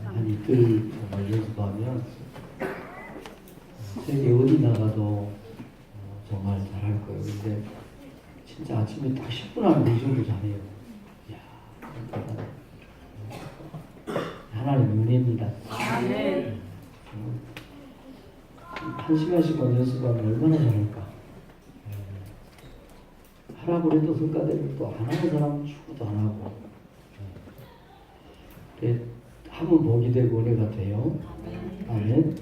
한 이틀 정말 연습하면 세계 어디 나가도 정말 잘할 거예요. 근데 진짜 아침에 딱 10분 하면 이 정도 잘해요. 이야, 하나님 은혜입니다. 네. 한 시간씩만 연습하면 얼마나 잘할까. 하라고 해도 성과대로 또 안 하는 사람은 죽어도 안 하고. 한번 보게 되고 은혜가 돼요. 아멘.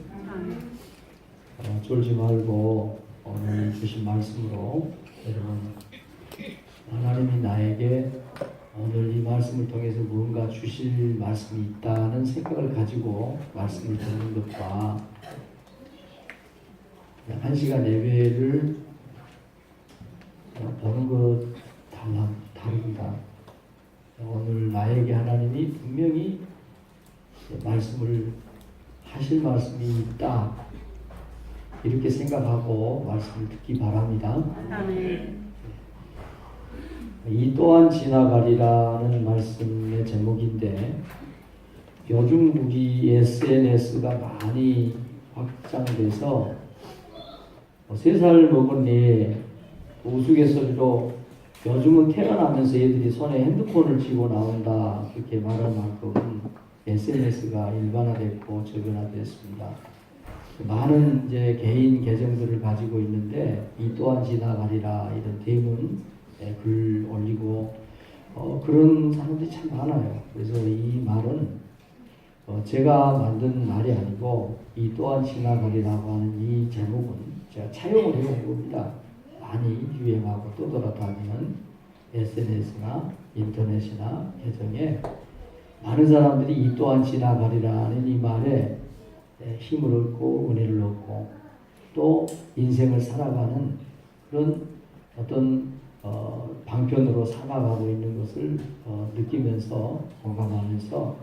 쫄지 말고 오늘 주신 말씀으로 여러분, 하나님이 나에게 오늘 이 말씀을 통해서 무언가 주실 말씀이 있다는 생각을 가지고 말씀을 듣는 것과 한 시간 예배를 보는 것 다릅니다. 오늘 나에게 하나님이 분명히 말씀을 하실 말씀이 있다, 이렇게 생각하고 말씀을 듣기 바랍니다. 아멘. 이 또한 지나가리라는 말씀의 제목인데, 요즘 우리 SNS가 많이 확장돼서 3살 먹은 애 우스갯소리로 요즘은 태어나면서 애들이 손에 핸드폰을 쥐고 나온다, 그렇게 말할 만큼 SNS가 일반화됐고 적연화됐습니다. 많은 이제 개인 계정들을 가지고 있는데, 이 또한 지나가리라 이런 대문 글 올리고 그런 사람들이 참 많아요. 그래서 이 말은 제가 만든 말이 아니고, 이 또한 지나가리라고 하는 이 제목은 제가 차용을 해온 겁니다. 많이 유행하고 떠돌아다니는 SNS나 인터넷이나 계정에 많은 사람들이 이 또한 지나가리라는 이 말에 힘을 얻고 은혜를 얻고 또 인생을 살아가는 그런 어떤 방편으로 살아가고 있는 것을 느끼면서 공감하면서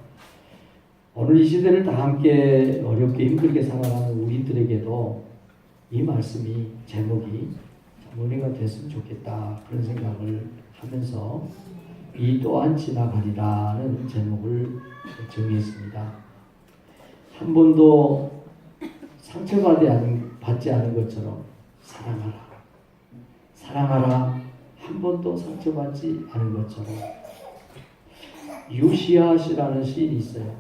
오늘 이 시대를 다 함께 어렵게 힘들게 살아가는 우리들에게도 이 말씀이, 제목이 은혜가 됐으면 좋겠다, 그런 생각을 하면서 이 또한 지나가리라는 제목을 정했습니다. 한 번도 상처받지 않은 것처럼 사랑하라. 사랑하라. 한 번도 상처받지 않은 것처럼. 유시아 씨라는 시인이 있어요.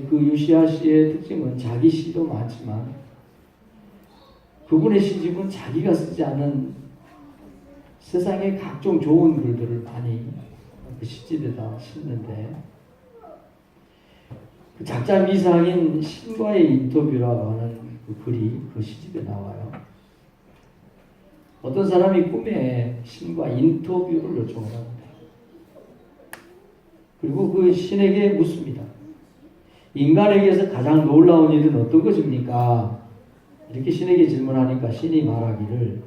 그 유시아 씨의 특징은 자기 시도 많지만 그분의 시집은 자기가 쓰지 않은 세상의 각종 좋은 글들을 많이 그 시집에다 싣는데, 그 작자 미상인 신과의 인터뷰라고 하는 그 글이 그 시집에 나와요. 어떤 사람이 꿈에 신과 인터뷰를 요청을 합니다. 그리고 그 신에게 묻습니다. 인간에게서 가장 놀라운 일은 어떤 것입니까? 이렇게 신에게 질문하니까 신이 말하기를,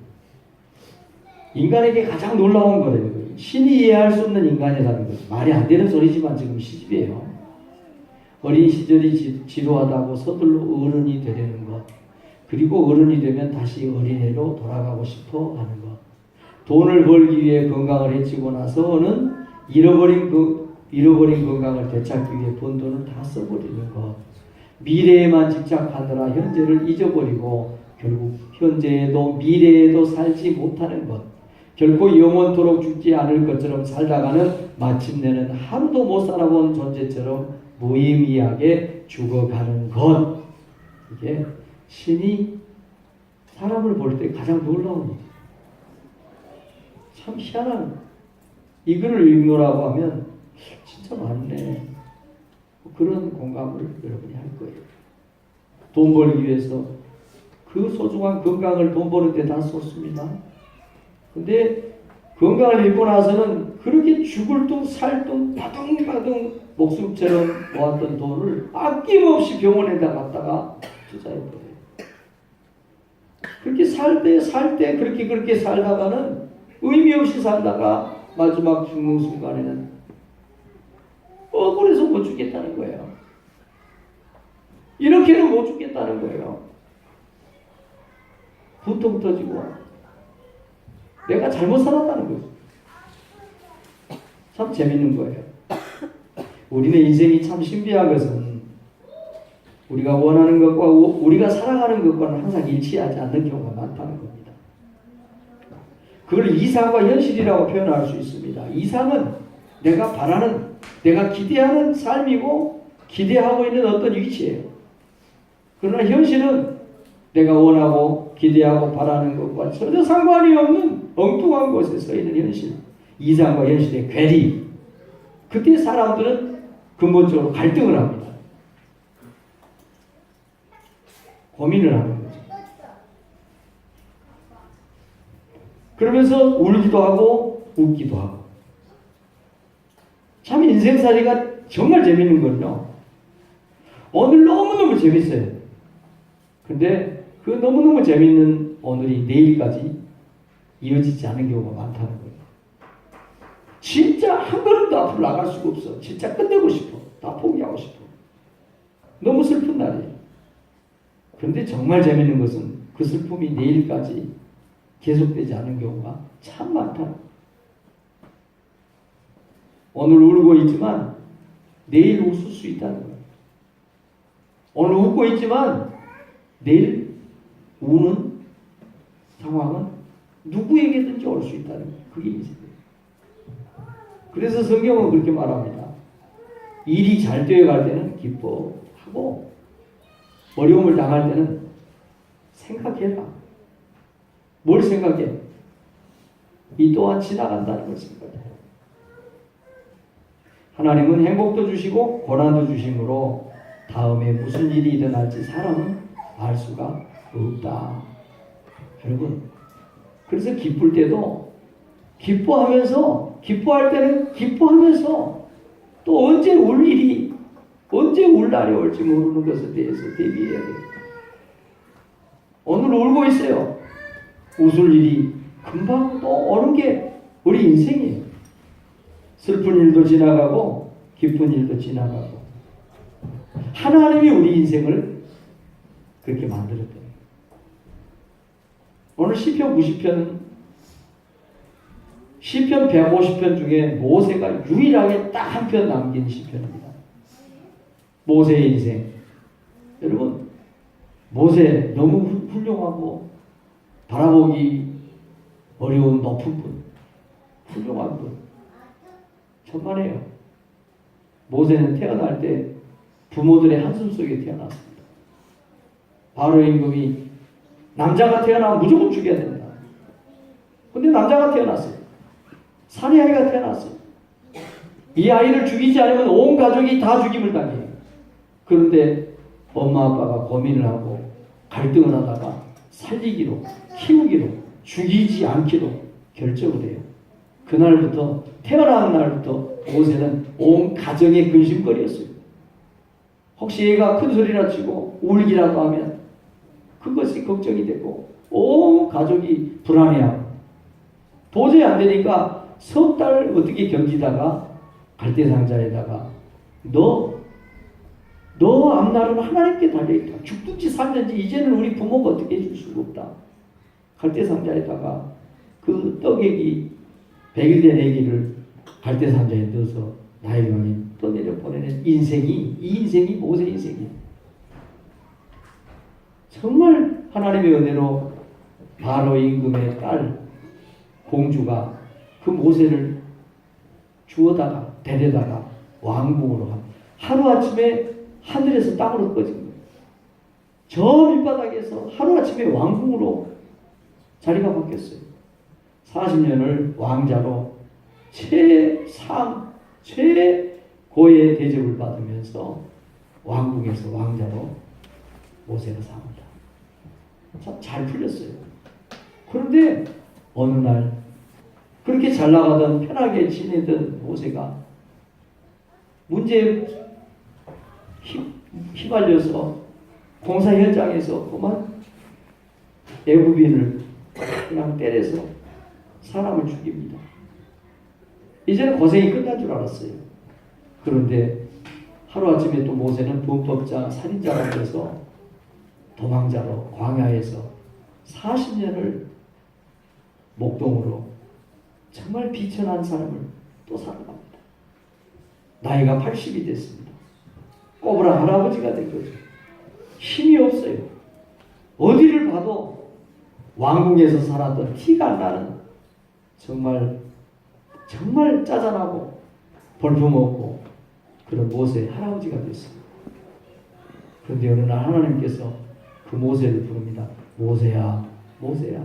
인간에게 가장 놀라운 거래요. 신이 이해할 수 없는 인간이라는 거죠. 말이 안 되는 소리지만 지금 시집이에요. 어린 시절이 지루하다고 서둘러 어른이 되려는 것, 그리고 어른이 되면 다시 어린애로 돌아가고 싶어 하는 것, 돈을 벌기 위해 건강을 해치고 나서는 잃어버린 건강을 되찾기 위해 번 돈을 다 써버리는 것, 미래에만 집착하느라 현재를 잊어버리고 결국 현재에도 미래에도 살지 못하는 것, 결코 영원토록 죽지 않을 것처럼 살다가는 마침내는 하루도 못 살아본 존재처럼 무의미하게 죽어가는 것. 이게 신이 사람을 볼 때 가장 놀라운 일. 참 희한한, 이 글을 읽노라고 하면 진짜 많네, 그런 공감을 여러분이 할 거예요. 돈 벌기 위해서 그 소중한 건강을 돈 버는데 다 쏟습니다. 근데 건강을 잃고 나서는 그렇게 죽을 둥 살 둥 바둥바둥 목숨처럼 모았던 돈을 아낌없이 병원에다 갖다가 투자해버려요. 그렇게 살 때 그렇게 살다가는 의미 없이 살다가 마지막 죽는 순간에는 억울해서 못 죽겠다는 거예요. 이렇게는 못 죽겠다는 거예요. 분통 터지고 내가 잘못 살았다는 거죠. 참 재밌는 거예요. 우리는 인생이 참 신비한 것은 우리가 원하는 것과 우리가 살아가는 것과는 항상 일치하지 않는 경우가 많다는 겁니다. 그걸 이상과 현실이라고 표현할 수 있습니다. 이상은 내가 바라는, 내가 기대하는 삶이고 기대하고 있는 어떤 위치예요. 그러나 현실은 내가 원하고 기대하고 바라는 것과 전혀 상관이 없는 엉뚱한 곳에 서 있는 현실. 이상과 현실의 괴리. 그때 사람들은 근본적으로 갈등을 합니다. 고민을 하는 거죠. 그러면서 울기도 하고 웃기도 하고. 참 인생살이가 정말 재밌는 건요. 오늘 너무너무 재밌어요. 근데 그 너무너무 재밌는 오늘이 내일까지 이어지지 않은 경우가 많다는 거예요. 진짜 한 걸음도 앞으로 나갈 수가 없어. 진짜 끝내고 싶어. 다 포기하고 싶어. 너무 슬픈 날이에요. 그런데 정말 재밌는 것은 그 슬픔이 내일까지 계속되지 않은 경우가 참 많다. 오늘 울고 있지만 내일 웃을 수 있다는 거예요. 오늘 웃고 있지만 내일 우는 상황은 누구에게든지 올 수 있다는 거예요. 그게 인생이에요. 그래서 성경은 그렇게 말합니다. 일이 잘 되어갈 때는 기뻐하고 어려움을 당할 때는 생각해라. 뭘 생각해? 이 또한 지나간다는 걸 생각해. 하나님은 행복도 주시고 고난도 주심으로 다음에 무슨 일이 일어날지 사람은 알 수가 없다. 여러분, 그래서 기쁠 때도 기뻐할 때는 기뻐하면서 또 언제 울 날이 올지 모르는 것에 대해서 대비해야 돼요. 오늘 울고 있어요. 웃을 일이 금방 또 오는 게 우리 인생이에요. 슬픈 일도 지나가고 기쁜 일도 지나가고 하나님이 우리 인생을 그렇게 만들었대요. 오늘 시편 90편, 시편 150편 중에 모세가 유일하게 딱 한 편 남긴 시편입니다. 모세의 인생. 여러분, 모세 너무 훌륭하고 바라보기 어려운 높은 분, 훌륭한 분, 천만에요. 모세는 태어날 때 부모들의 한숨 속에 태어났습니다. 바로 임금이 남자가 태어나면 무조건 죽여야 된다. 근데 남자가 태어났어요. 사내아이가 태어났어요. 이 아이를 죽이지 않으면 온 가족이 다 죽임을 당해요. 그런데 엄마 아빠가 고민을 하고 갈등을 하다가 살리기로, 키우기로, 죽이지 않기로 결정을 해요. 그날부터, 태어난 날부터 모세는 온 가정의 근심거리였어요. 혹시 얘가 큰 소리나 치고 울기라도 하면 그것이 걱정이 되고 온 가족이 불안해하고 도저히 안 되니까 석 달 어떻게 견디다가 갈대상자에다가 너 앞날은 하나님께 달려있다. 죽든지 살든지 이제는 우리 부모가 어떻게 해줄 수가 없다. 갈대상자에다가 그 떡애기 100일 된 애기를 갈대상자에 넣어서 나일강에 떠내려 보내는 이 인생이 모세 인생이에요. 정말 하나님의 은혜로 바로 임금의 딸 공주가 그 모세를 주워다가 데려다가 왕궁으로 가. 하루아침에 하늘에서 땅으로 꺼진 거예요. 저 밑바닥에서 하루아침에 왕궁으로 자리가 바뀌었어요. 40년을 왕자로 최고의 대접을 받으면서 왕궁에서 왕자로 모세가 삽니다. 참 잘 풀렸어요. 그런데 어느 날 그렇게 잘 나가던 편하게 지내던 모세가 문제에 휘말려서 공사 현장에서 그만 애굽인을 그냥 때려서 사람을 죽입니다. 이제는 고생이 끝난 줄 알았어요. 그런데 하루아침에 또 모세는 범법자, 살인자가 돼서 도망자로 광야에서 40년을 목동으로 정말 비천한 삶을 또 살아갑니다. 나이가 80이 됐습니다. 꼬부랑 할아버지가 된 거죠. 힘이 없어요. 어디를 봐도 왕궁에서 살았던 티가 안 나는 정말 짜잔하고 볼품없고 그런 모세 할아버지가 됐습니다. 그런데 어느 날 하나님께서 그 모세를 부릅니다. 모세야, 모세야.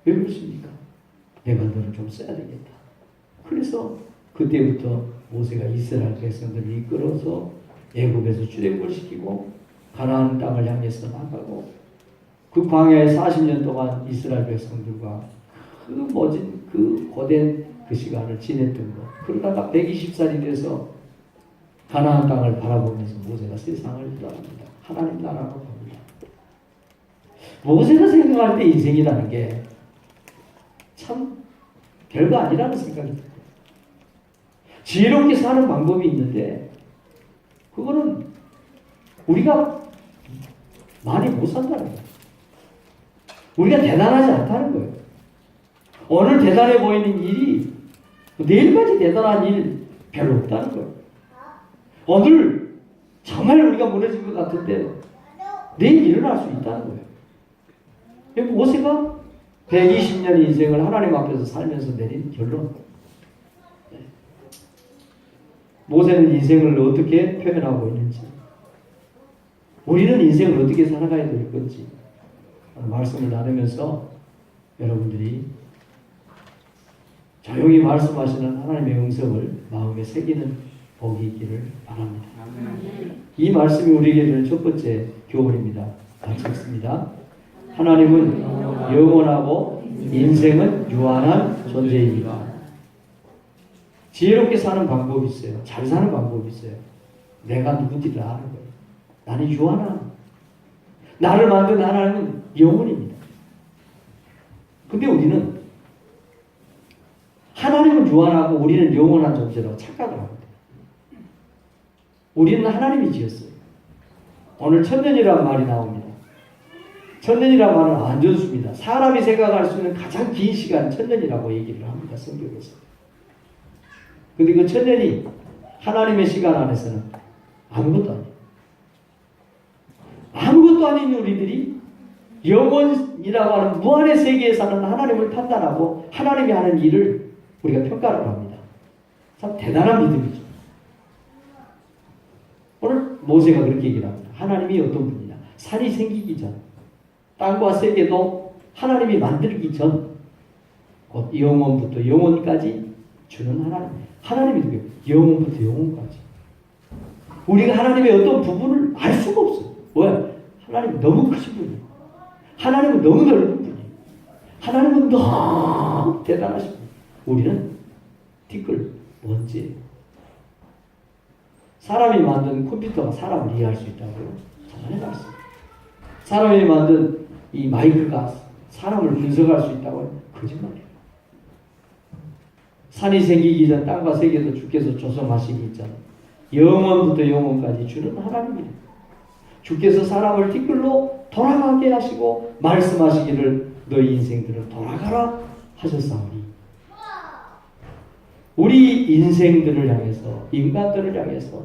왜 그러십니까? 내가 너를 좀 써야 되겠다. 그래서 그때부터 모세가 이스라엘 백성들을 이끌어서 애굽에서 출애굽을 시키고 가나안 땅을 향해서 나가고 그 광야에 40년 동안 이스라엘 백성들과 그 멋진 그 고된 그 시간을 지냈던 것. 그러다가 120살이 돼서 가나안 땅을 바라보면서 모세가 세상을 떠납니다. 하나님 나라로 갑니다. 모세가 생각할 때 인생이라는 게 참 별거 아니라는 생각이 들어요. 지혜롭게 사는 방법이 있는데 그거는 우리가 많이 못 산다는 거예요. 우리가 대단하지 않다는 거예요. 오늘 대단해 보이는 일이 내일까지 대단한 일 별로 없다는 거예요. 오늘 정말 우리가 무너질 것 같은데 내일 일어날 수 있다는 거예요. 모세가 120년 인생을 하나님 앞에서 살면서 내린 결론. 모세는 인생을 어떻게 표현하고 있는지, 우리는 인생을 어떻게 살아가야 될 건지 말씀을 나누면서 여러분들이 조용히 말씀하시는 하나님의 음성을 마음에 새기는 복이 있기를 바랍니다. 이 말씀이 우리에게 주는 첫 번째 교훈입니다. 같이 읽습니다. 하나님은 영원하고 인생은 유한한 존재입니다. 지혜롭게 사는 방법이 있어요. 잘 사는 방법이 있어요. 내가 누군지를 아는 거예요. 나는 유한한. 나를 만든 하나님은 영원입니다. 근데 우리는 하나님은 유한하고 우리는 영원한 존재로 착각을 합니다. 우리는 하나님이 지었어요. 오늘 천년이라는 말이 나옵니다. 천년이라는 말은 안전수입니다. 사람이 생각할 수 있는 가장 긴 시간 천년이라고 얘기를 합니다. 성경에서. 근데 그 천년이 하나님의 시간 안에서는 아무것도 아니에요. 아무것도 아닌 우리들이 영원이라고 하는 무한의 세계에 사는 하나님을 판단하고 하나님이 하는 일을 우리가 평가를 합니다. 참 대단한 믿음이죠. 오늘 모세가 그렇게 얘기를 합니다. 하나님이 어떤 분이냐. 산이 생기기 전, 땅과 세계도 하나님이 만들기 전, 곧 영원부터 영원까지 주는 하나님. 하나님이 누구예요? 영원부터 영원까지. 우리가 하나님의 어떤 부분을 알 수가 없어요. 왜? 하나님은 너무 크신 분이에요. 하나님은 너무 넓은 분이에요. 하나님은 너무 대단하신 분이에요. 우리는 티끌, 먼지예요. 사람이 만든 컴퓨터가 사람을 이해할 수 있다고요? 정말 맞습니다. 사람이 만든 이 마이크가 사람을 분석할 수 있다고요? 거짓말이에요. 산이 생기기 전 땅과 세계도 주께서 조성하시기 전 영원부터 영원까지 주는 하나님이래요. 주께서 사람을 티끌로 돌아가게 하시고 말씀하시기를 너희 인생들을 돌아가라 하셨사오니 우리 인생들을 향해서 인간들을 향해서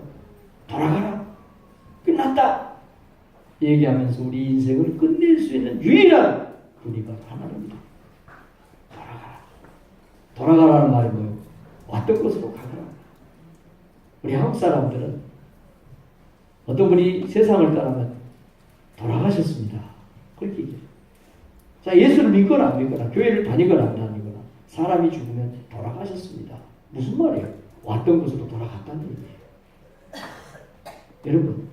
돌아가라 끝났다 얘기하면서 우리 인생을 끝낼 수 있는 유일한 분이 바로 하나님입니다. 돌아가라는 말이 뭐예요? 왔던 곳으로 가거라. 우리 한국 사람들은 어떤 분이 세상을 떠나면 돌아가셨습니다. 그렇게 얘기해요. 자, 예수를 믿거나 안 믿거나 교회를 다니거나 안 다니거나 사람이 죽으면 돌아가셨습니다. 무슨 말이에요? 왔던 곳으로 돌아갔다는 얘기예요. 여러분,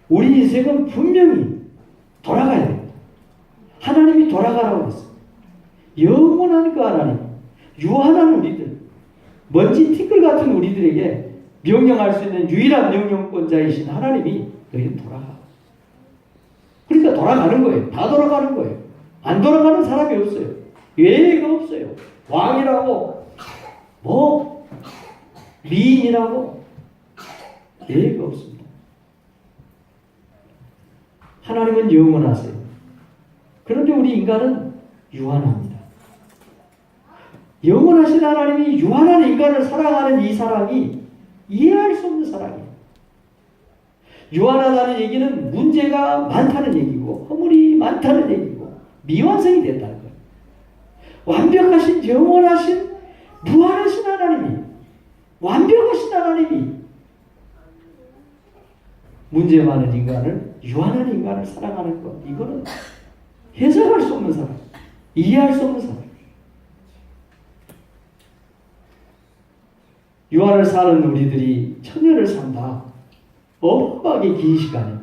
우리 인생은 분명히 돌아가야 됩니다. 하나님이 돌아가라고 했어요. 영원한 그 하나님, 유한한 우리들, 먼지 티끌 같은 우리들에게 명령할 수 있는 유일한 명령권자이신 하나님이 너희는 돌아가. 그러니까 돌아가는 거예요. 다 돌아가는 거예요. 안 돌아가는 사람이 없어요. 예외가 없어요. 왕이라고 미인이라고 예외가 없습니다. 하나님은 영원하세요. 그런데 우리 인간은 유한합니다. 영원하신 하나님이 유한한 인간을 사랑하는 이 사랑이 이해할 수 없는 사랑이에요. 유한하다는 얘기는 문제가 많다는 얘기고 허물이 많다는 얘기고 미완성이 됐다는 거예요. 완벽하신 영원하신 무한하신 하나님이 완벽하신 하나님이 문제 많은 인간을 유한한 인간을 사랑하는 것 이거는 해석할 수 없는 사랑 이해할 수 없는 사랑 유한을 사는 우리들이 천년을 산다. 어마어마하게 긴 시간이에요.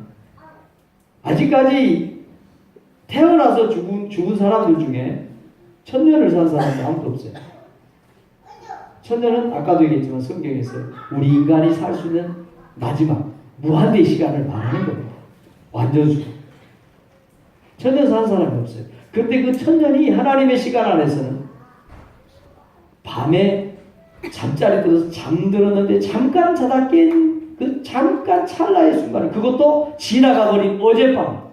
아직까지 태어나서 죽은 사람들 중에 천년을 산 사람이 아무도 없어요. 천년은 아까도 얘기했지만 성경에서 우리 인간이 살 수 있는 마지막 무한대의 시간을 말하는 겁니다. 완전 수고. 천년 산 사람이 없어요. 그런데 그 천년이 하나님의 시간 안에서는 밤에 잠자리 들어서 잠들었는데 잠깐 자다 깬 그 잠깐 찰나의 순간 그것도 지나가버린 어젯밤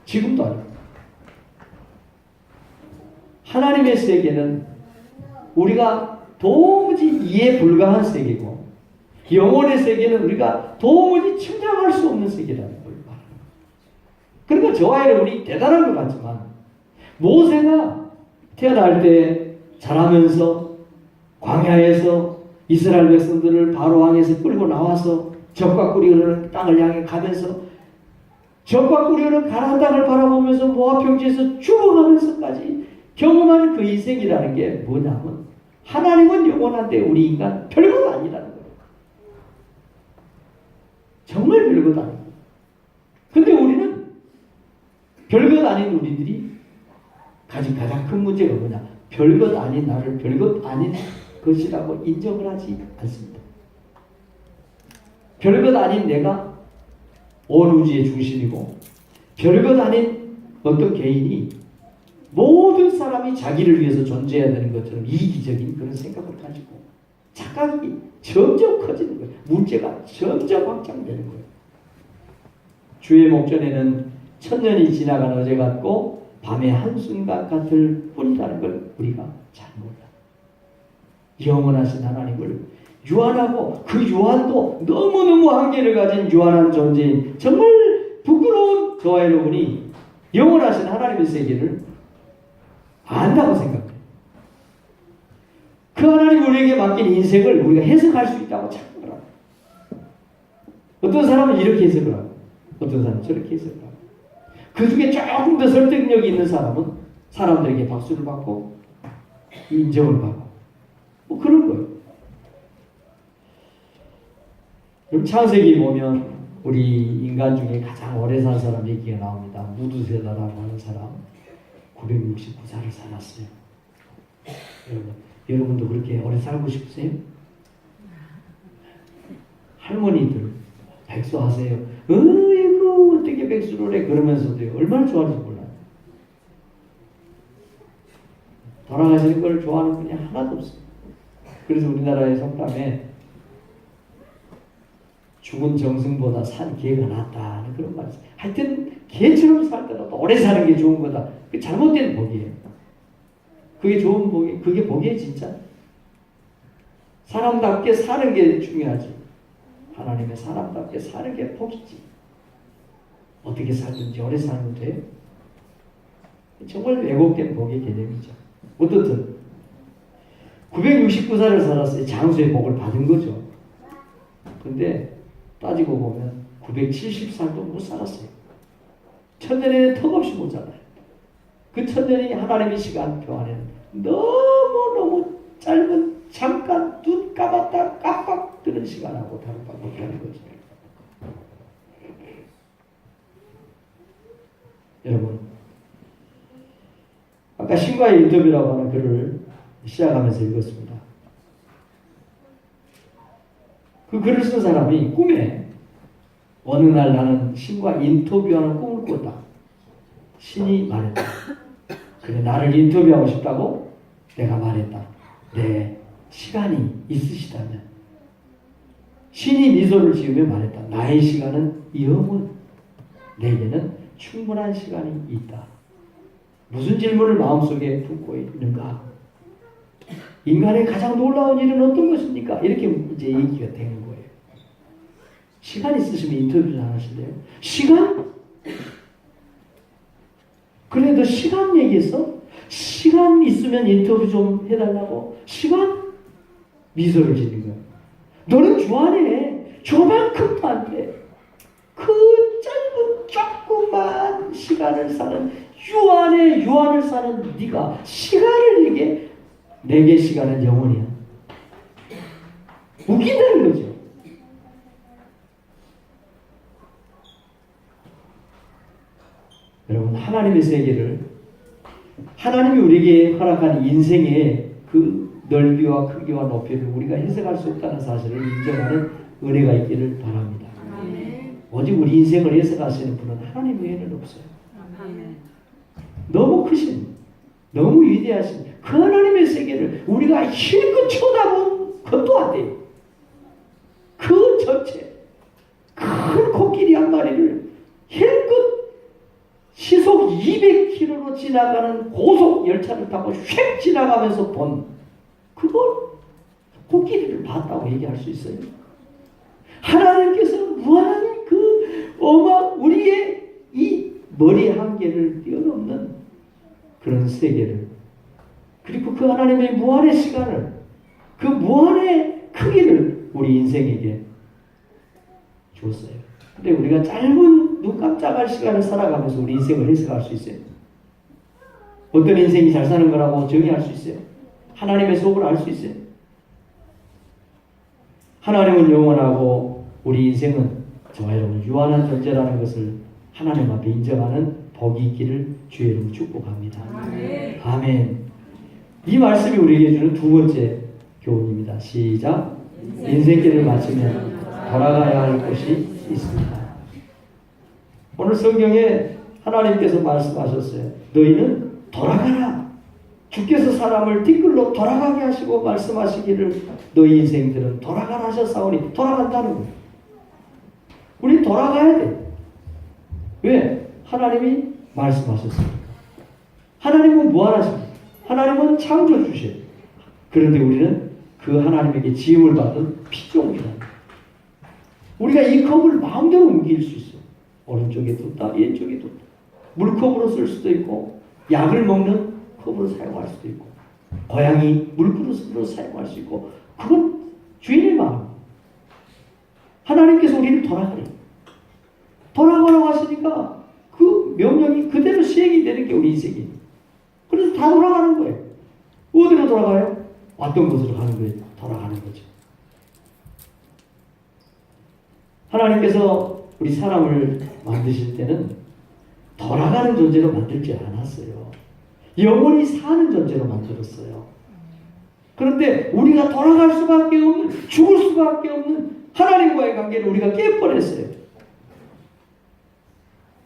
지금도 아니고 하나님의 세계는 우리가 도무지 이해 불가한 세계고 영혼의 세계는 우리가 도무지 측량할 수 없는 세계라는 걸 말합니다. 그러니까 저와 여러분이 대단한 것 같지만 모세가 태어날 때 자라면서 광야에서 이스라엘 백성들을 바로 왕에서 끌고 나와서 적과 꿀이 흐르는 땅을 향해 가면서 적과 꿀이 흐르는 가나안 땅을 바라보면서 모압 평지에서 죽어가면서까지 경험한 그 인생이라는 게 뭐냐면 하나님은 영원한데 우리 인간 별것 아니라는 거예요. 정말 별것 아니에요. 근데 우리는 별것 아닌 우리들이 가진 가장 큰 문제가 뭐냐? 별것 아닌 나를 별것 아닌 것이라고 인정을 하지 않습니다. 별것 아닌 내가 온 우주의 중심이고 별것 아닌 어떤 개인이 모든 사람이 자기를 위해서 존재해야 되는 것처럼 이기적인 그런 생각을 가지고 착각이 점점 커지는 거예요. 문제가 점점 확장되는 거예요. 주의 목전에는 천년이 지나간 어제 같고 밤의 한순간 같을 뿐이라는 걸 우리가 잘 몰라요. 영원하신 하나님을 유한하고 그 유한도 너무너무 한계를 가진 유한한 존재인 정말 부끄러운 저와 여러분이 영원하신 하나님의 세계를 안다고 생각해요. 그 하나님 우리에게 맡긴 인생을 우리가 해석할 수 있다고 착각을 합니다. 어떤 사람은 이렇게 해석을 하고 어떤 사람은 저렇게 해석을 하고 그 중에 조금 더 설득력이 있는 사람은 사람들에게 박수를 받고 인정을 받고 뭐 그런 거예요. 그럼 창세기 보면 우리 인간 중에 가장 오래 산 사람 얘기가 나옵니다. 무두세다라고 하는 사람 969살을 살았어요. 여러분도 그렇게 오래 살고 싶으세요? 할머니들 백수하세요. 어이구 어떻게 백수를 해 그러면서도요. 얼마나 좋아하는지 몰라요. 돌아가시는 걸 좋아하는 분이 하나도 없어요. 그래서 우리나라의 속담에 죽은 정승보다 산 개가 낫다는 그런 말이 있어요. 하여튼 개처럼 살더라도 오래 사는 게 좋은 거다. 그게 잘못된 복이에요. 그게 좋은 복이 그게 복이에요 진짜. 사람답게 사는 게 중요하지. 하나님의 사람답게 사는 게 복이지. 어떻게 살든지 오래 살면 돼요. 정말 왜곡된 복의 개념이죠. 어떻든 969살을 살았어요. 장수의 복을 받은 거죠. 근데 따지고 보면 970살도 못 살았어요. 천년에는 턱없이 못 살아요. 그 천년이 하나님의 시간표 안에는 너무너무 짧은 잠깐 눈 감았다 깜빡 뜨는 시간하고 다른 바 못하는 거죠. 여러분 아까 신과의 인터뷰라고 하는 글을 시작하면서 읽었습니다. 그 글을 쓴 사람이 꿈에 어느 날 나는 신과 인터뷰하는 꿈을 꿨다. 신이 말했다. 그래 나를 인터뷰하고 싶다고 내가 말했다. 네 시간이 있으시다면 신이 미소를 지으며 말했다. 나의 시간은 영원. 내게는 충분한 시간이 있다. 무슨 질문을 마음속에 품고 있는가? 인간의 가장 놀라운 일은 어떤 것입니까? 이렇게 이제 얘기가 되는 거예요. 시간 있으시면 인터뷰 좀 하실래요? 시간? 그래, 너 시간 얘기했어? 시간 있으면 인터뷰 좀 해달라고? 시간? 미소를 짓는 거야. 너는 주안에 저만큼도 안 돼. 그 짧은 조그만 시간을 사는 유한을 사는 네가 시간을 얘기해? 내게 시간은 영원이야. 웃긴다는 거죠. 여러분, 하나님의 세계를, 하나님이 우리에게 허락한 인생의 그 넓이와 크기와 높이를 우리가 해석할 수 없다는 사실을 인정하는 은혜가 있기를 바랍니다. 오직 우리 인생을 해석하시는 분은 하나님 외에는 없어요. 너무 크신, 너무 위대하신 그 하나님의 세계를 우리가 실컷 쳐다본 것도 안 돼요. 그 전체 큰 코끼리 한 마리를 실컷 시속 200km로 지나가는 고속 열차를 타고 휙 지나가면서 본 그걸 코끼리를 봤다고 얘기할 수 있어요. 하나님께서 무한한 그 우리의 이 머리 한계를 뛰어넘는 그런 세계를, 그리고 그 하나님의 무한의 시간을, 그 무한의 크기를 우리 인생에게 줬어요. 근데 우리가 짧은 눈 깜짝할 시간을 살아가면서 우리 인생을 해석할 수 있어요. 어떤 인생이 잘 사는 거라고 정의할 수 있어요. 하나님의 속을 알 수 있어요. 하나님은 영원하고 우리 인생은 저와 여러분 유한한 존재라는 것을 하나님 앞에 인정하는 복이 있기를 주의 이름으로 축복합니다. 아멘. 아멘. 이 말씀이 우리에게 주는 두 번째 교훈입니다. 시작. 인생길을 마치면 돌아가야 할 곳이 있습니다. 오늘 성경에 하나님께서 말씀하셨어요. 너희는 돌아가라. 주께서 사람을 뒷글로 돌아가게 하시고 말씀하시기를 너희 인생들은 돌아가라 하셨사오니 돌아간다는 거예요. 우리 돌아가야 돼. 왜? 하나님이 말씀하셨습니다. 하나님은 무한하십니다. 하나님은 창조주셔요. 그런데 우리는 그 하나님에게 지음을 받은 피조물이랍니다. 우리가 이 컵을 마음대로 옮길 수 있어요. 오른쪽에 뒀다, 왼쪽에 뒀다. 물컵으로 쓸 수도 있고, 약을 먹는 컵으로 사용할 수도 있고, 고양이 물그릇으로 사용할 수 있고, 그건 주인의 마음. 하나님께서 우리를 돌아가래. 돌아가라고 하시니까 그 명령이 그대로 시행이 되는 게 우리 인생이에요. 그래서 다 돌아가는 거예요. 어디로 돌아가요? 왔던 곳으로 가는 거예요. 돌아가는 거죠. 하나님께서 우리 사람을 만드실 때는 돌아가는 존재로 만들지 않았어요. 영원히 사는 존재로 만들었어요. 그런데 우리가 돌아갈 수밖에 없는, 죽을 수밖에 없는 하나님과의 관계를 우리가 깨버렸어요.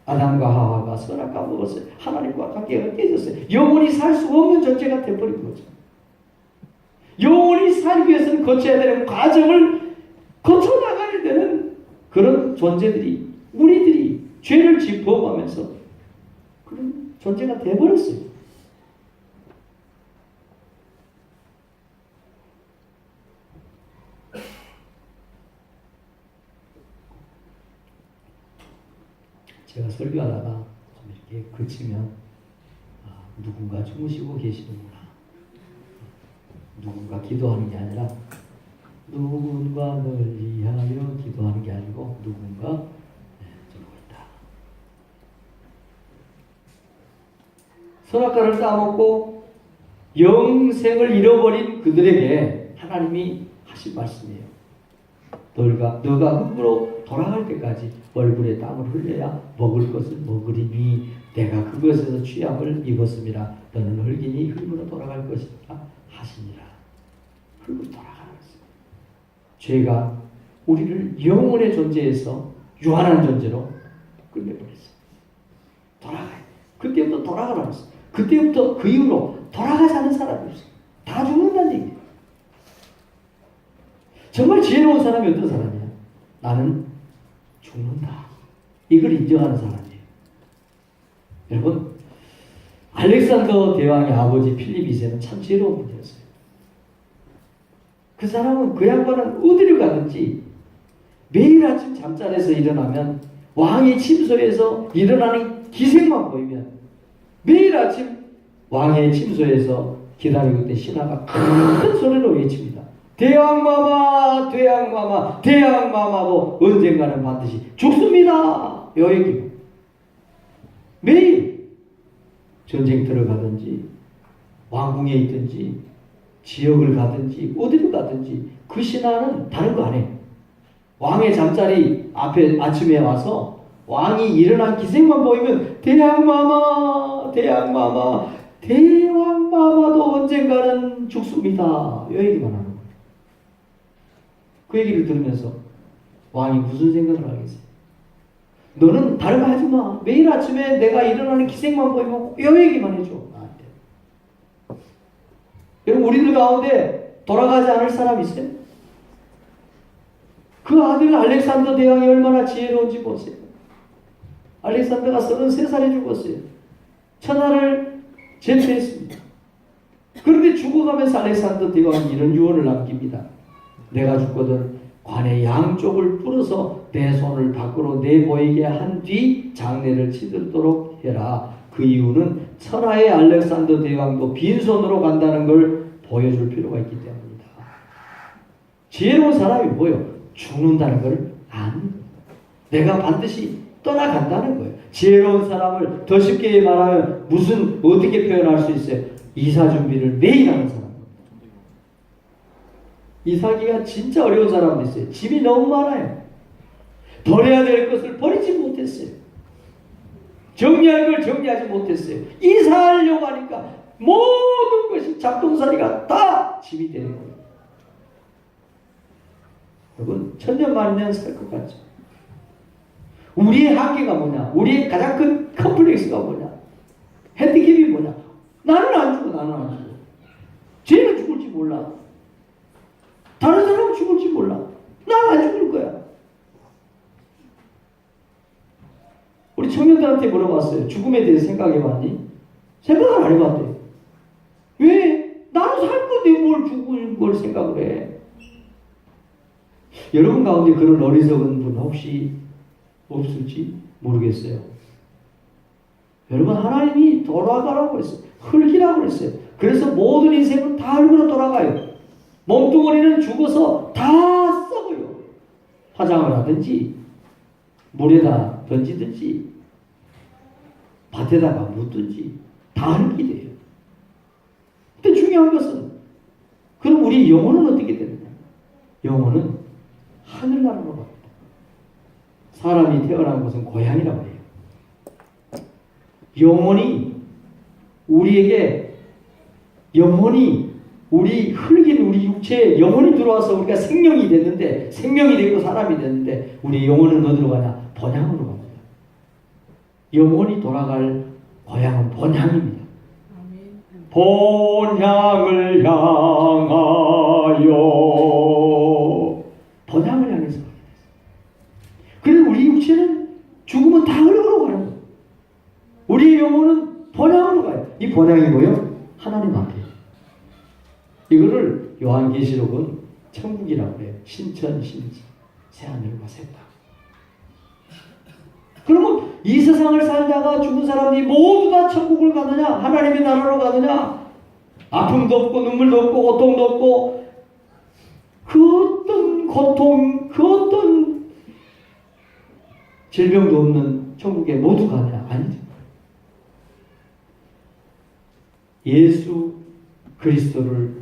아담과 하와가 선악 까먹었어요. 하나님과 관계가 깨졌어요. 영원히 살 수 없는 존재가 되어버린 거죠. 영원히 살기 위해서는 거쳐야 되는 과정을 거쳐나가야 되는 그런 존재들이, 우리들이 죄를 짚어가면서 그런 존재가 되어버렸어요. 제가 설교하다가 좀 이렇게 그치면 누군가 주무시고 계시는구나. 누군가 기도하는 게 아니라 누군가를 위하여 기도하는 게 아니고 누군가 저러고 있다. 선악과를 따먹고 영생을 잃어버린 그들에게 하나님이 하신 말씀이에요. 너가 흙으로 돌아갈 때까지 얼굴에 땀을 흘려야 먹을 것을 먹으리니 내가 그것에서 취함을 입었음이라. 너는 흙이니 흙으로 돌아갈 것이다 하시니라. 흙으로 돌아가는 것입니다. 죄가 우리를 영혼의 존재에서 유한한 존재로 끌려버렸어요. 돌아가요. 그때부터 돌아가라고 했어요. 그때부터 그 이후로 돌아가지 않는 사람이 없어요. 다 죽는다는 얘기예요. 정말 지혜로운 사람이 어떤 사람이야? 나는 죽는다. 이걸 인정하는 사람이에요. 여러분, 알렉산더 대왕의 아버지 필립 2세는 참 지혜로운 분이었어요. 그 사람은 그 양반은 어디를 가든지 매일 아침 잠자리에서 일어나면 왕의 침소에서 일어나는 기색만 보이면 매일 아침 왕의 침소에서 기다리고 있던 신하가 큰 소리로 외칩니다. 대왕마마, 대왕마마, 대왕마마도 언젠가는 반드시 죽습니다. 요 얘기입니다. 매일 전쟁터를 가든지 왕궁에 있든지 지역을 가든지 어디를 가든지 그 신하는 다른 거 안 해요. 왕의 잠자리 앞에 아침에 와서 왕이 일어난 기색만 보이면 대왕마마, 대왕마마, 대왕마마도 언젠가는 죽습니다. 요 얘기만 하는 거예요. 그 얘기를 들으면서 왕이 무슨 생각을 하겠어요? 너는 다른 거 하지 마. 매일 아침에 내가 일어나는 기색만 보이면 요 얘기만 해줘. 나한테. 여러분 우리들 가운데 돌아가지 않을 사람 있어요? 그 아들 알렉산더 대왕이 얼마나 지혜로운지 보세요. 알렉산더가 33살에 죽었어요. 천하를 제패했습니다. 그런데 죽어가면서 알렉산더 대왕이 이런 유언을 남깁니다. 내가 죽거든 관의 양쪽을 뚫어서 내 손을 밖으로 내보이게 한 뒤 장례를 치르도록 해라. 그 이유는 천하의 알렉산더 대왕도 빈손으로 간다는 걸 보여줄 필요가 있기 때문이다. 지혜로운 사람이 뭐예요? 죽는다는 걸 아는 내가 반드시 떠나간다는 거예요. 지혜로운 사람을 더 쉽게 말하면 어떻게 표현할 수 있어요? 이사 준비를 매일 하는 사람. 이사기가 진짜 어려운 사람도 있어요. 짐이 너무 많아요. 버려야 될 것을 버리지 못했어요. 정리할 걸 정리하지 못했어요. 이사하려고 하니까 모든 것이 잡동사니가 다 짐이 되는 거예요. 여러분 천년 만년 살 것 같죠? 우리의 한계가 뭐냐? 우리의 가장 큰 컴플렉스가 뭐냐? 핸디캡이 뭐냐? 나는 안 죽어. 나는 안 죽어. 쟤는 죽을지 몰라. 다른 사람은 죽을지 몰라. 난 안 죽을 거야. 우리 청년들한테 물어봤어요. 죽음에 대해서 생각해봤니? 생각을 안 해봤대. 왜? 나는 살 건데 뭘 죽을 걸 생각을 해. 여러분 가운데 그런 어리석은 분 혹시 없을지 모르겠어요. 여러분 하나님이 돌아가라고 했어요. 흙이라고 했어요. 그래서 모든 인생은 다 흙으로 돌아가요. 몸뚱어리는 죽어서 다 썩어요. 화장을 하든지 물에다 던지든지 밭에다가 묻든지 다 흙이 돼요. 근데 중요한 것은 그럼 우리 영혼은 어떻게 되느냐? 영혼은 하늘나라로 갑니다. 사람이 태어난 곳은 고향이라고 해요. 영혼이 우리 흙인 우리 육체에 영혼이 들어와서 우리가 생명이 됐는데 생명이 되고 사람이 됐는데 우리 영혼은 어디로 가냐? 본향으로 갑니다. 영혼이 돌아갈 고향은 본향입니다. 본향을 향하여 본향을 향해서 가게 됐어요. 그래서 우리 육체는 죽으면 다 흙으로 가는 거예요. 우리의 영혼은 본향으로 가요. 이 본향이 뭐예요? 하나님 앞에. 이거를 요한계시록은 천국이라고 해요. 신천, 신지, 새하늘과 새 땅. 그러면 이 세상을 살다가 죽은 사람들이 모두 다 천국을 가느냐? 하나님의 나라로 가느냐? 아픔도 없고 눈물도 없고 고통도 없고 그 어떤 고통, 그 어떤 질병도 없는 천국에 모두 가느냐? 아니죠. 예수 그리스도를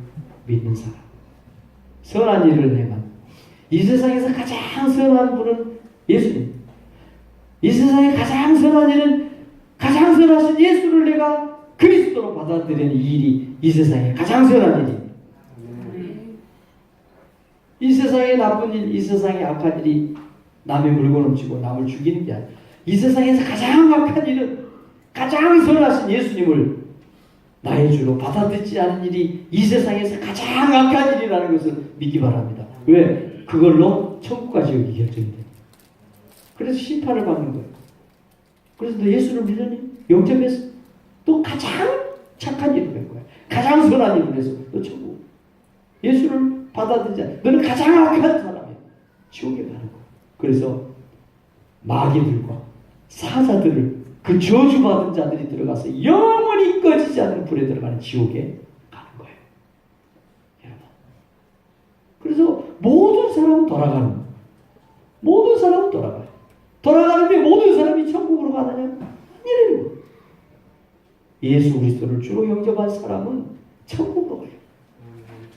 믿는 사람, 선한 일을 행한 이 세상에서 가장 선한 분은 예수님. 이 세상에 가장 선한 일은 가장 선하신 예수를 내가 그리스도로 받아들이는 이 일이 이 세상에 가장 선한 일입니다. 이 세상에 나쁜 일, 이 세상에 악한 일이 남의 물건 훔치고 남을 죽이는 게 아니라 이 세상에서 가장 악한 일은 가장 선하신 예수님을 나의 주로 받아들이지 않은 일이 이 세상에서 가장 악한 일이라는 것을 믿기 바랍니다. 왜? 그걸로 천국과 지옥이 결정돼요. 그래서 심판을 받는 거예요. 그래서 너 예수를 믿으니? 영접해서 또 가장 착한 일을 한 거야. 가장 선한 일을 해서 너 천국. 예수를 받아들이지 않아. 너는 가장 악한 사람이야. 지옥에 가는 거야. 그래서 마귀들과 사자들을 그 저주받은 자들이 들어가서 영원히 꺼지지 않는 불에 들어가는 지옥에 가는 거예요. 여러분. 그래서 모든 사람은 돌아가는 거예요. 모든 사람은 돌아가요. 돌아가는데 모든 사람이 천국으로 가느냐? 아니라는 거예요. 예수 그리스도를 주로 영접한 사람은 천국으로 가요.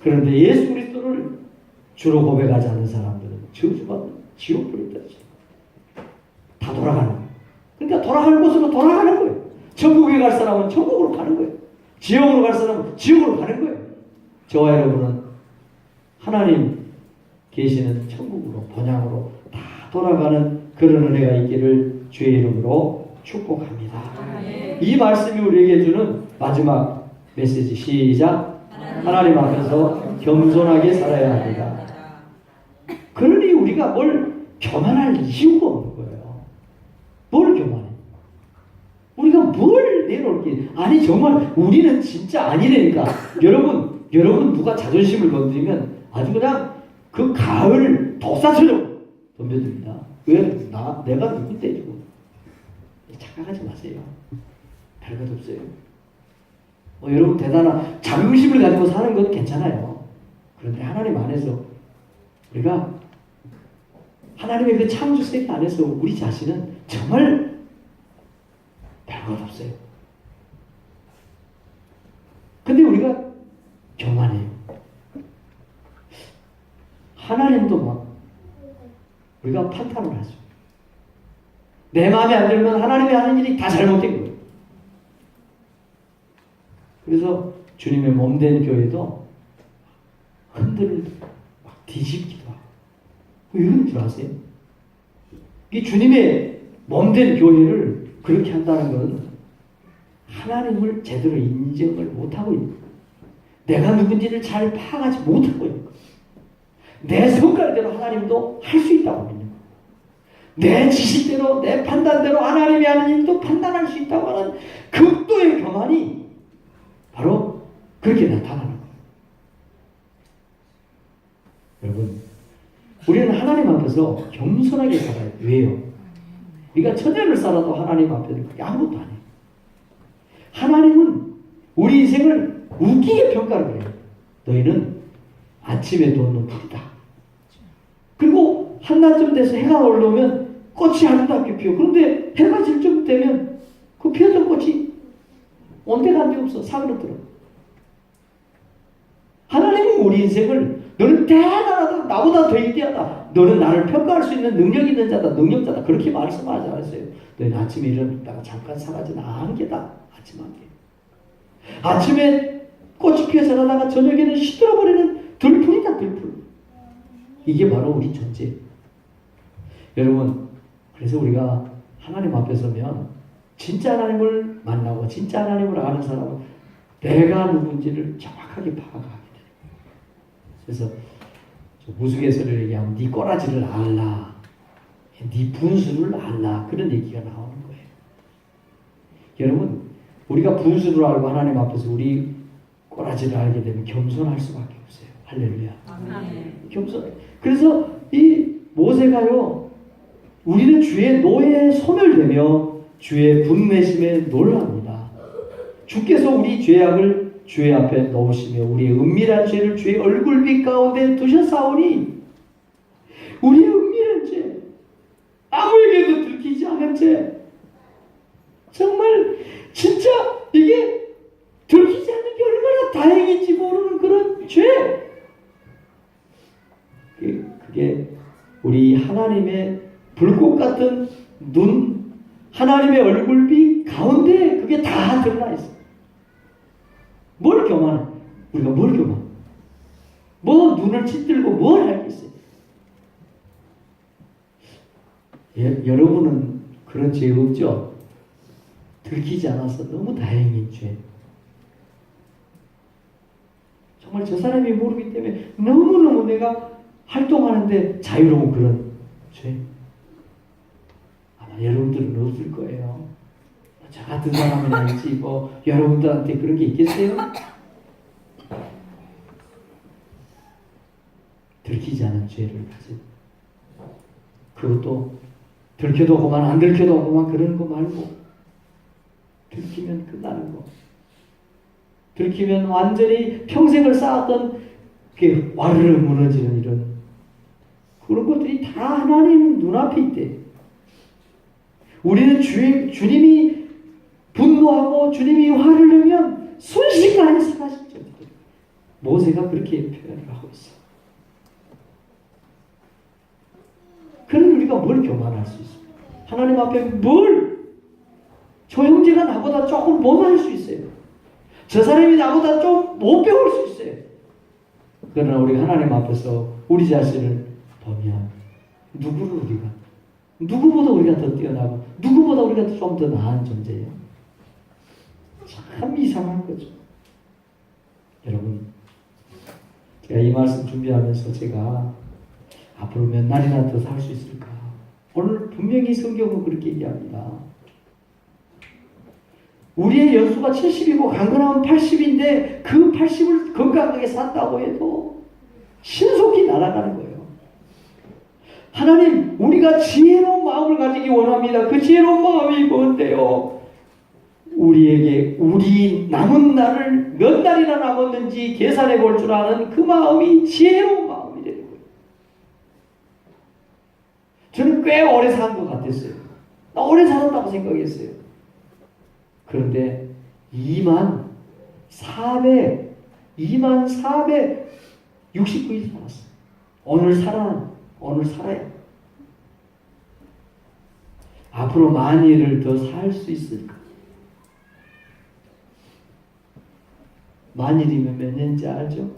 그런데 예수 그리스도를 주로 고백하지 않는 사람들은 저주받는 지옥불에 떨어져요. 다 돌아가는 거예요. 그러니까 돌아가는 곳으로 돌아가는 거예요. 천국에 갈 사람은 천국으로 가는 거예요. 지옥으로 갈 사람은 지옥으로 가는 거예요. 저와 여러분은 하나님 계시는 천국으로 번향으로 다 돌아가는 그런 은혜가 있기를 주의 이름으로 축복합니다. 이 말씀이 우리에게 주는 마지막 메시지 시작. 하나님 앞에서 겸손하게 살아야 합니다. 그러니 우리가 뭘 교만할 이유가 없는 거예요. 뭘 교만해? 우리가 뭘 내놓을게? 아니 정말 우리는 진짜 아니라니까. 여러분 누가 자존심을 건드리면 아주 그냥 그 가을 독사처럼 덤벼듭니다. 왜? 내가 누군데 지금? 착각하지 마세요. 별것 없어요. 여러분 대단한 자긍심을 가지고 사는 건 괜찮아요. 그런데 하나님 안에서 우리가 하나님의 그 창조 세계 안에서 우리 자신은 정말 별것 없어요. 근데 우리가 교만해요. 하나님도 막 우리가 판단을 하죠. 내 마음에 안 들면 하나님이 하는 일이 다 잘못된 거예요. 그래서 주님의 몸된 교회도 흔들리고 막 뒤집기도 하고 왜 그런 줄 아세요? 이 주님의 몸된 교회를 그렇게 한다는 것은 하나님을 제대로 인정을 못하고 있는 거예요. 내가 누군지를 잘 파악하지 못하고 있는 거예요. 내 성깔대로 하나님도 할 수 있다고 믿는 거예요. 내 지식대로 내 판단대로 하나님이 하는 일도 판단할 수 있다고 하는 극도의 교만이 바로 그렇게 나타나는 거예요. 여러분, 우리는 하나님 앞에서 겸손하게 살아야 돼요. 왜요? 우리가 천년을 살아도 하나님 앞에는 그게 아무것도 아니에요. 하나님은 우리 인생을 웃기게 평가를 해요. 너희는 아침에 돋는 불이다. 그리고 한낮쯤 돼서 해가 올라오면 꽃이 아름답게 피어. 그런데 해가 질 쯤 되면 그 피었던 꽃이 온데간데 없어. 사그러들어. 하나님은 우리 인생을 너는 대단하다. 나보다 더 위대하다. 너는 나를 평가할 수 있는 능력 있는 자다. 능력자다. 그렇게 말씀하지 않았어요. 너는 아침에 일어났다가 잠깐 사라진 안개다. 아침 안개. 아침에 꽃이 피어 자라다가 저녁에는 시들어버리는 들풀이다. 들풀. 이게 바로 우리 존재. 여러분, 그래서 우리가 하나님 앞에 서면 진짜 하나님을 만나고 진짜 하나님을 아는 사람은 내가 누군지를 정확하게 파악하게 돼요. 그래서 우스갯소리를 얘기하면 네 꼬라지를 알라, 네 분수를 알라, 그런 얘기가 나오는 거예요. 여러분, 우리가 분수를 알고 하나님 앞에서 우리 꼬라지를 알게 되면 겸손할 수밖에 없어요. 할렐루야. 겸손해. 그래서 이 모세가요, 우리는 주의 노예에 소멸되며 주의 분내심에 놀랍니다. 주께서 우리 죄악을 주의 앞에 넣으시며 우리의 은밀한 죄를 주의 얼굴빛 가운데 두셨사오니 우리의 은밀한 죄, 아무에게도 들키지 않은 죄, 정말 진짜 이게 들키지 않는 게 얼마나 다행인지 모르는 그런 죄, 그게 우리 하나님의 불꽃 같은 눈, 하나님의 얼굴빛 가운데 그게 다 드러나 있어. 뭘 교만해? 우리가 뭘 교만해? 뭐 눈을 찌들고 뭘 알겠어요? 여러분은 그런 죄 없죠? 들키지 않아서 너무 다행인 죄. 정말 저 사람이 모르기 때문에 너무너무 내가 활동하는데 자유로운 그런 죄. 아마 여러분들은 없을 거예요. 저 같은 사람은 알지 뭐 여러분들한테 그런 게 있겠어요? 대한 죄를 가진, 그것도 들켜도 그만 안 들켜도 그만 그러는 거 말고 들키면 끝나는 거, 들키면 완전히 평생을 쌓았던 그 와르르 무너지는 이런 그런 것들이 다 하나님 눈앞에 있대. 우리는 주님이 분노하고 주님이 화를 내면 순식간에 사라지죠. 모세가 그렇게 표현을 하고 있어. 그럼 우리가 뭘 교만할 수 있습니까? 하나님 앞에 뭘? 저 형제가 나보다 조금 못할 수 있어요. 저 사람이 나보다 좀 못 배울 수 있어요. 그러나 우리가 하나님 앞에서 우리 자신을 보면 누구보다 우리가 더 뛰어나고 누구보다 우리가 좀 더 나은 존재예요. 참 이상한 거죠. 여러분, 제가 이 말씀 준비하면서 제가 앞으로 몇 날이나 더 살 수 있을까? 오늘 분명히 성경은 그렇게 얘기합니다. 우리의 연수가 70이고 강건하면 80인데 그 80을 건강하게 산다고 해도 신속히 날아가는 거예요. 하나님, 우리가 지혜로운 마음을 가지기 원합니다. 그 지혜로운 마음이 뭔데요? 우리에게 우리 남은 날을 몇 날이나 남았는지 계산해 볼 줄 아는 그 마음이 지혜로운 마음이 되는 거예요. 저는 꽤 오래 산 것 같았어요. 나 오래 살았다고 생각했어요. 그런데 2469일 살았어요. 오늘 살아요. 앞으로 만일을 더 살 수 있을까? 만일이면 몇 년인지 알죠?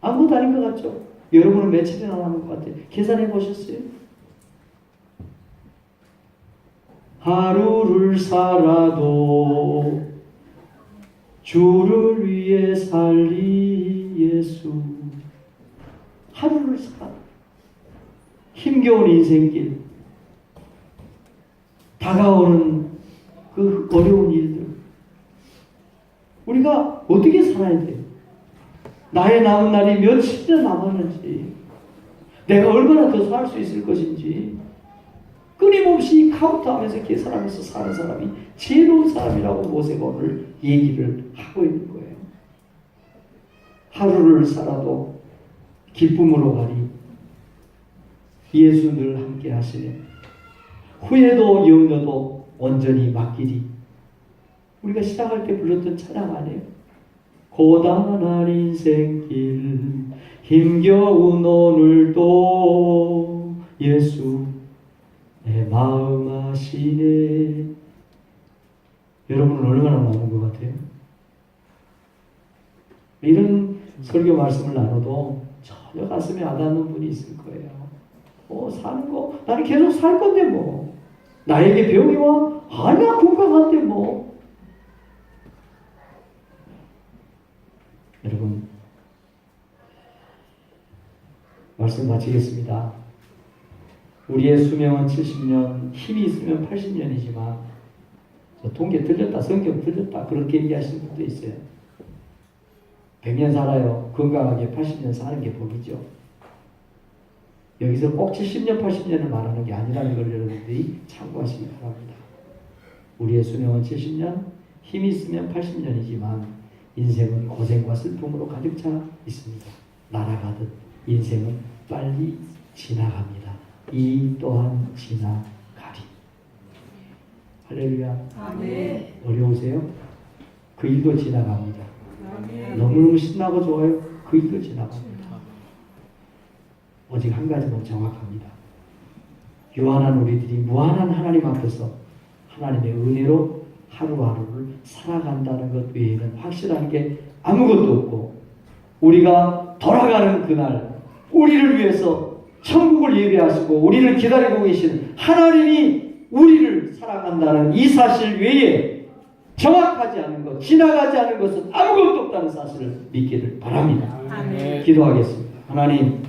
아무것도 아닌 것 같죠? 여러분은 며칠이나 남은 것 같아요. 계산해 보셨어요? 하루를 살아도 주를 위해 살리 예수. 하루를 살아. 힘겨운 인생길, 다가오는 그 어려운 일들, 우리가 어떻게 살아야 돼요? 나의 남은 날이 며칠이나 남았는지, 내가 얼마나 더 살 수 있을 것인지 끊임없이 카운트하면서 계산하면서 사는 사람이 지혜로운 사람이라고 모세가 오늘 얘기를 하고 있는 거예요. 하루를 살아도 기쁨으로 가리. 예수 늘 함께 하시네. 후회도 염려도 온전히 맡기리. 우리가 시작할 때 불렀던 찬양 아니에요? 고단한 인생길 힘겨운 오늘도 예수 내 마음 아시네. 여러분은 얼마나 남은 것 같아요? 이런 설교 말씀을 나눠도 전혀 가슴에 와닿는 분이 있을 거예요. 사는 거 나는 계속 살 건데 뭐. 나에게 병이 와? 아니야, 건강한데 뭐. 여러분, 말씀 마치겠습니다. 우리의 수명은 70년, 힘이 있으면 80년이지만 통계 틀렸다, 성경 틀렸다 그렇게 얘기하시는 분도 있어요. 100년 살아요. 건강하게 80년 사는 게 복이죠. 여기서 꼭 70년, 80년을 말하는 게 아니라는 걸 여러분들이 참고하시기 바랍니다. 우리의 수명은 70년, 힘이 있으면 80년이지만 인생은 고생과 슬픔으로 가득 차 있습니다. 날아가듯 인생은 빨리 지나갑니다. 이 또한 지나가리. 할렐루야. 아멘. 어려우세요? 그 일도 지나갑니다. 아멘. 너무너무 신나고 좋아요. 그 일도 지나갑니다. 오직 한 가지는 정확합니다. 유한한 우리들이 무한한 하나님 앞에서 하나님의 은혜로 하루하루를 살아간다는 것 외에는 확실한 게 아무것도 없고, 우리가 돌아가는 그날 우리를 위해서 천국을 예배하시고 우리를 기다리고 계신 하나님이 우리를 사랑한다는 이 사실 외에 정확하지 않은 것, 지나가지 않은 것은 아무것도 없다는 사실을 믿기를 바랍니다. 아멘. 기도하겠습니다. 하나님,